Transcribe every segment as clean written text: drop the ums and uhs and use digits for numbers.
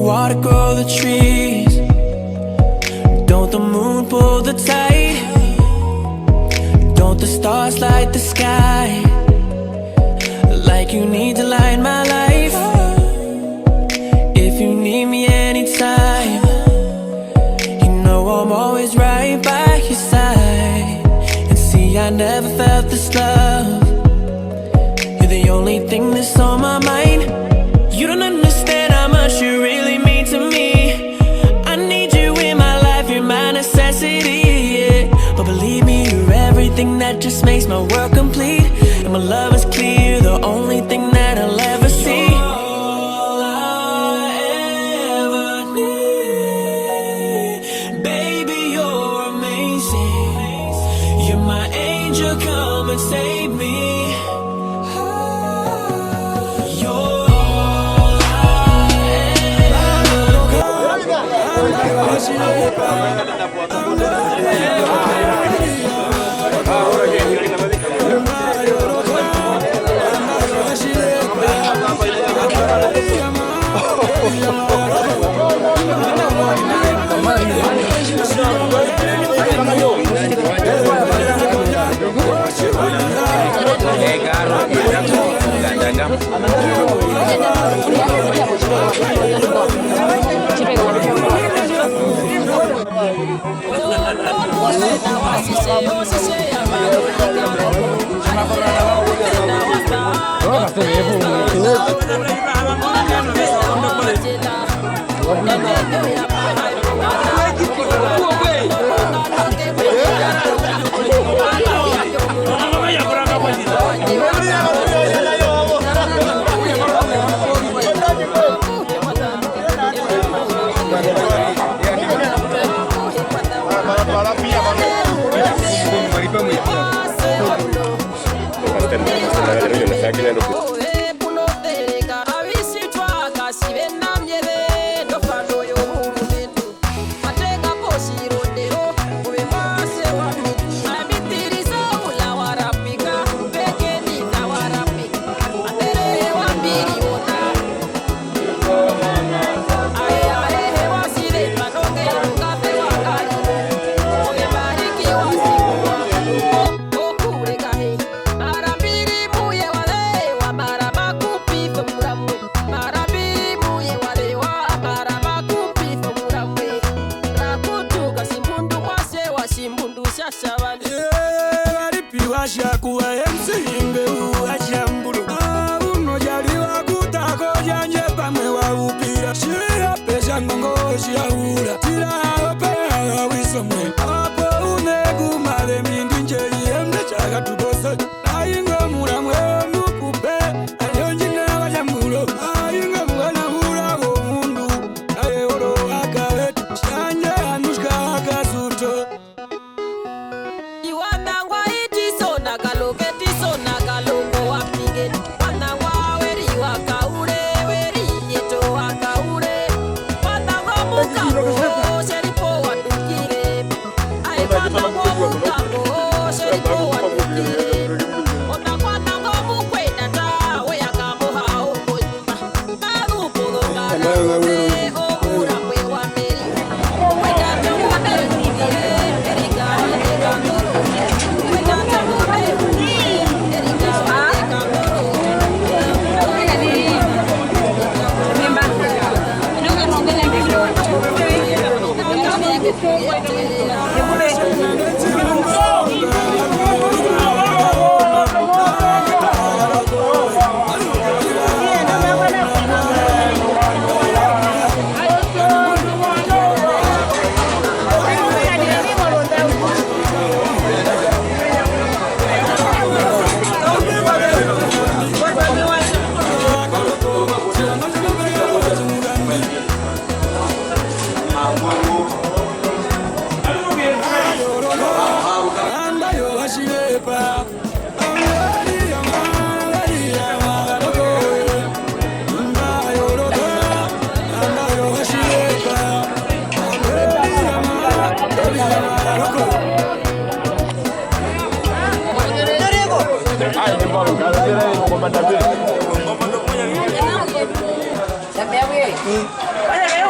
water grow the trees? Don't the moon pull the tide? Don't the stars light the sky? Like you need to light my life. If you need me anytime, you know I'm always right by your side. And see, I never felt this love. You're the only thing that's on my mind. You don't understand how much you really mean to me. I need you in my life, you're my necessity, yeah. But believe me, you're everything that just makes my world complete. And my love is clear, the only thing that I'll ever see. You're all I ever need. Baby, you're amazing. You're my angel, come and save me. Sampai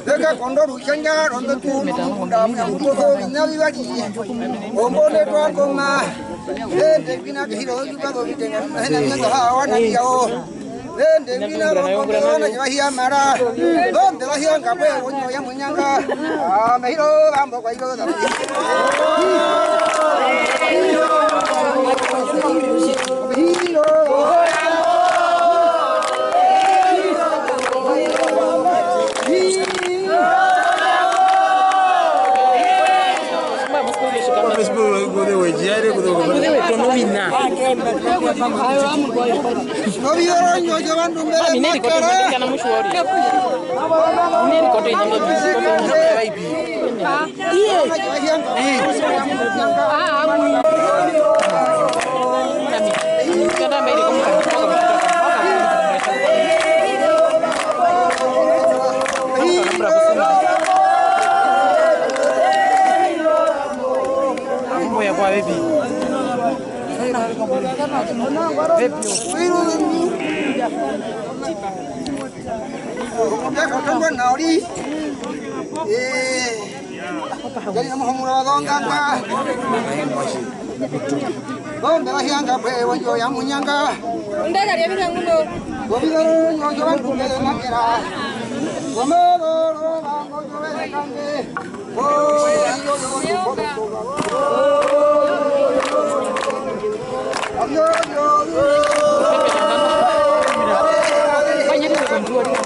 Deka kondoru chanja ronda tu munda munda nyali waji ombole to akoma devina hiro yuba go bitenga hena nyanga hawana yao devina ronda na yahia mara donde la hia ngape wonyo ya munyanga mehiro ambo kwa hiro da jadi kamu humura dong kakak. Dong dah hiang kakak, wajib yang munyangka. Unda dari apa yang mundur? Gobi dorong, wajib bunda yang kira. Gomo dorong, wajib yang kangge. Oh, yo yo yo. Banyak di konjuan kan.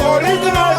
Original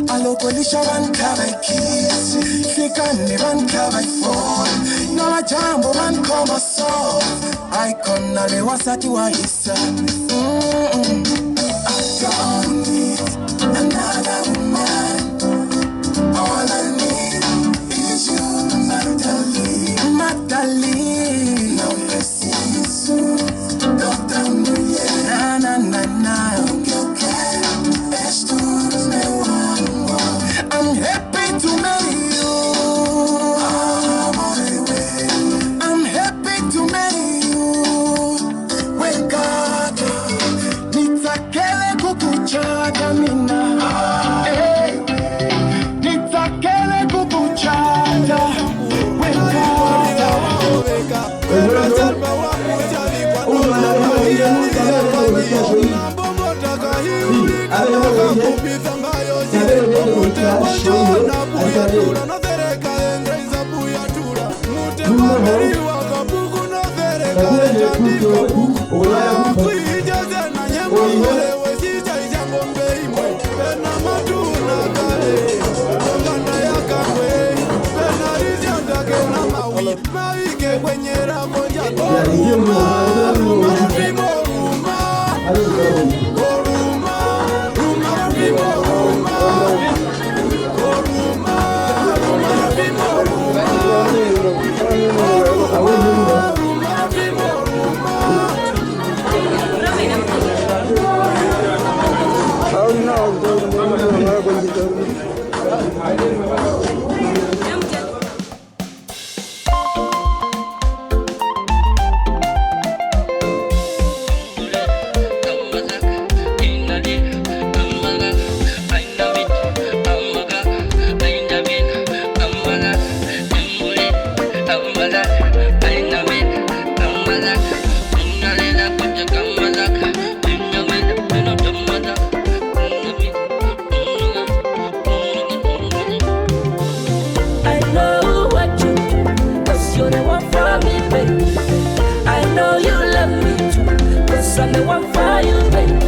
Alokolisha vankavaikisi fikani vankawaifon namajambo vankomaso aikonale wasati waisa I don't need another woman. All I need is you, Magdalene. No preciso, Dr. Muye. Na na na na. I'm happy to marry you. I'm happy to marry you. Wake up, nitakele kukuchada mina. Nitakele kukuchada. Wake I'm the one for you, baby.